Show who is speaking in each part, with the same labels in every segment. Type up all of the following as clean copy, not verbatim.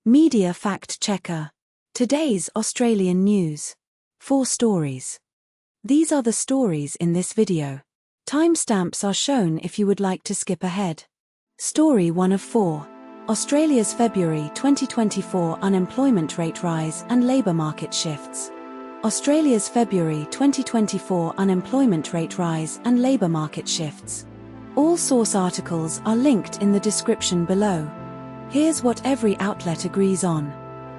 Speaker 1: Media Fact Checker. Today's Australian news. 4 stories. These are the stories in this video. Timestamps are shown if you would like to skip ahead. Story 1 of 4. Australia's February 2024 unemployment rate rise and labour market shifts. Australia's February 2024 unemployment rate rise and labour market shifts. All source articles are linked in the description below. Here's what every outlet agrees on.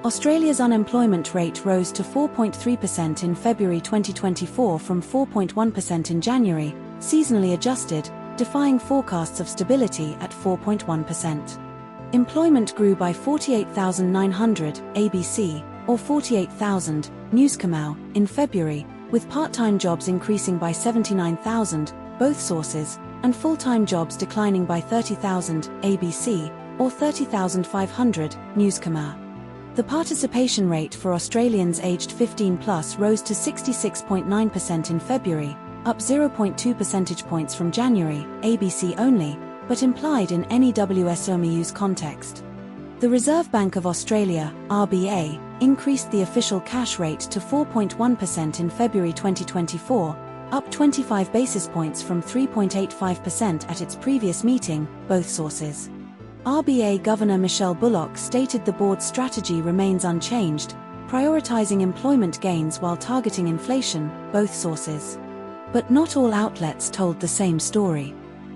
Speaker 1: Australia's unemployment rate rose to 4.3% in February 2024 from 4.1% in January, seasonally adjusted, defying forecasts of stability at 4.1%. Employment grew by 48,900 ABC, or 48,000 Newscomau, in February, with part-time jobs increasing by 79,000, both sources, and full-time jobs declining by 30,000 ABC, or 30,500 Newscomau. The participation rate for Australians aged 15 plus rose to 66.9% in February, up 0.2 percentage points from January, ABC only, but implied in any WSOMEU's context. The Reserve Bank of Australia, RBA, increased the official cash rate to 4.1% in February 2024, up 25 basis points from 3.85% at its previous meeting, both sources. RBA Governor Michelle Bullock stated the board's strategy remains unchanged, prioritizing employment gains while targeting inflation, both sources. But not all outlets told the same story.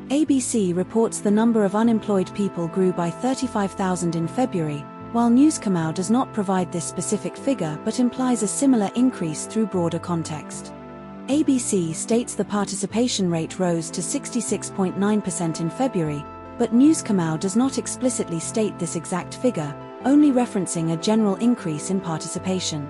Speaker 1: ABC reports the number of unemployed people grew by 35,000 in February, while Newscomau does not provide this specific figure but implies a similar increase through broader context. ABC states the participation rate rose to 66.9% in February, but Newscomau does not explicitly state this exact figure, only referencing a general increase in participation.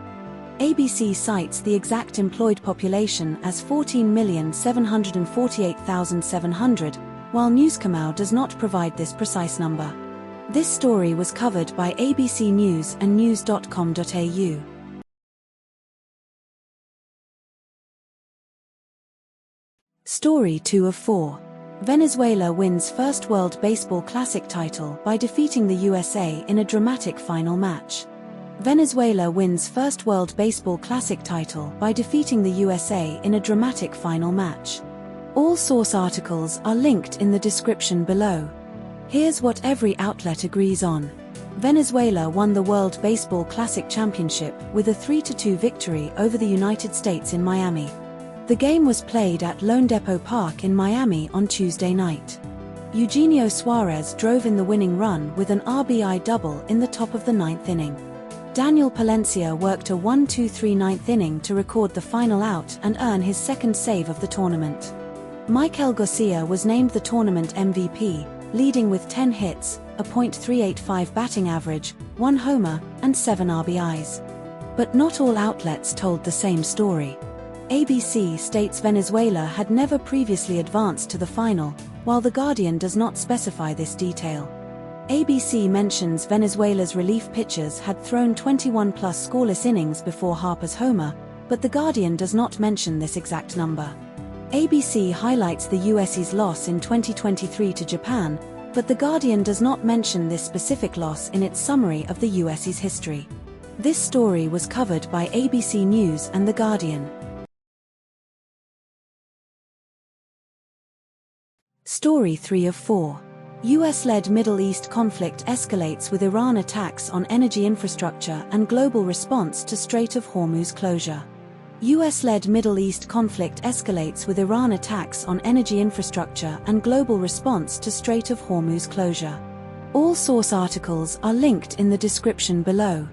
Speaker 1: ABC cites the exact employed population as 14,748,700, while Newscomau does not provide this precise number. This story was covered by ABC News and news.com.au. Story 2 of 4. Venezuela wins first World Baseball Classic title by defeating the USA in a dramatic final match. Venezuela wins first World Baseball Classic title by defeating the USA in a dramatic final match. All source articles are linked in the description below. Here's what every outlet agrees on. Venezuela won the World Baseball Classic Championship with a 3-2 victory over the United States in Miami. The game was played at Lone Depot Park in Miami on Tuesday night. Eugenio Suarez drove in the winning run with an RBI double in the top of the 9th inning. Daniel Palencia worked a 1-2-3 9th inning to record the final out and earn his second save of the tournament. Michael Garcia was named the tournament MVP, leading with 10 hits, a .385 batting average, 1 homer, and 7 RBIs. But not all outlets told the same story. ABC states Venezuela had never previously advanced to the final, while The Guardian does not specify this detail. ABC mentions Venezuela's relief pitchers had thrown 21-plus scoreless innings before Harper's homer, but The Guardian does not mention this exact number. ABC highlights the US's loss in 2023 to Japan, but The Guardian does not mention this specific loss in its summary of the US's history. This story was covered by ABC News and The Guardian. Story 3 of 4. US-led Middle East conflict escalates with Iran attacks on energy infrastructure and global response to Strait of Hormuz closure. US-led Middle East conflict escalates with Iran attacks on energy infrastructure and global response to Strait of Hormuz closure. All source articles are linked in the description below.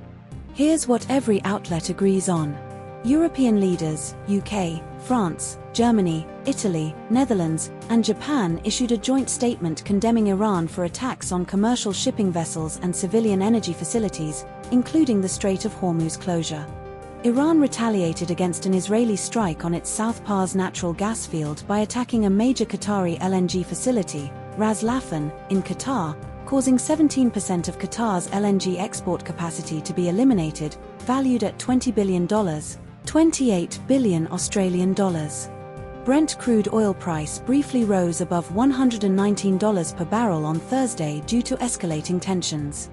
Speaker 1: Here's what every outlet agrees on. European leaders, UK, France, Germany, Italy, Netherlands, and Japan issued a joint statement condemning Iran for attacks on commercial shipping vessels and civilian energy facilities, including the Strait of Hormuz closure. Iran retaliated against an Israeli strike on its South Pars natural gas field by attacking a major Qatari LNG facility, Ras Laffan, in Qatar, causing 17% of Qatar's LNG export capacity to be eliminated, valued at $20 billion. 28 billion Australian dollars. Brent crude oil price briefly rose above $119 per barrel on Thursday due to escalating tensions.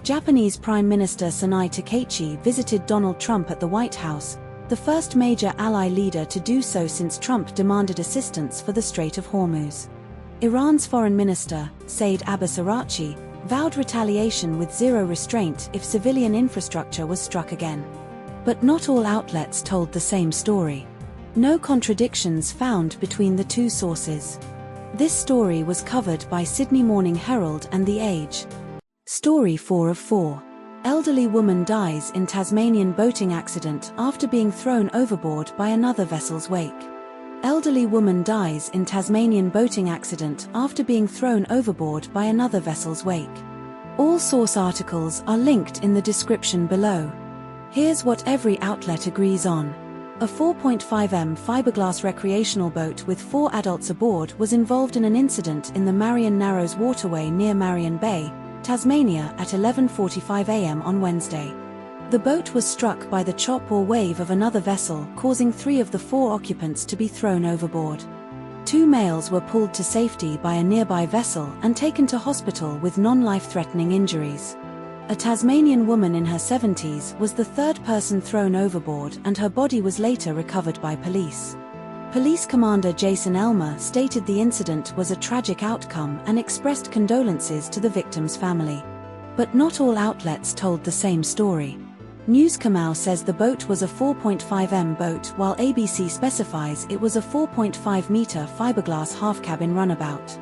Speaker 1: Japanese Prime Minister Sonai Takeichi visited Donald Trump at the White House, the first major ally leader to do so since Trump demanded assistance for the Strait of Hormuz. Iran's Foreign Minister, Said Abbas Araghchi, vowed retaliation with zero restraint if civilian infrastructure was struck again. But not all outlets told the same story. No contradictions found between the two sources. This story was covered by Sydney Morning Herald and The Age. Story 4 of 4. Elderly woman dies in Tasmanian boating accident after being thrown overboard by another vessel's wake. Elderly woman dies in Tasmanian boating accident after being thrown overboard by another vessel's wake. All source articles are linked in the description below. Here's what every outlet agrees on. A 4.5m fiberglass recreational boat with 4 adults aboard was involved in an incident in the Marion Narrows waterway near Marion Bay, Tasmania at 11:45 a.m. on Wednesday. The boat was struck by the chop or wave of another vessel, causing 3 of the 4 occupants to be thrown overboard. 2 males were pulled to safety by a nearby vessel and taken to hospital with non-life-threatening injuries. A Tasmanian woman in her 70s was the 3rd person thrown overboard, and her body was later recovered by police. Police Commander Jason Elmer stated the incident was a tragic outcome and expressed condolences to the victim's family. But not all outlets told the same story. News Kamau says the boat was a 4.5m boat, while ABC specifies it was a 4.5-meter fiberglass half-cabin runabout.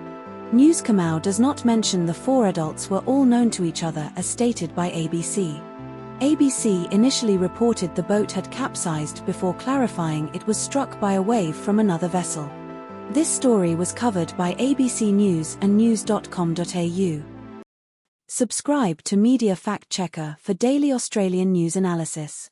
Speaker 1: News Kamau does not mention the 4 adults were all known to each other as stated by ABC. ABC initially reported the boat had capsized before clarifying it was struck by a wave from another vessel. This story was covered by ABC News and news.com.au. Subscribe to Media Fact Checker for daily Australian news analysis.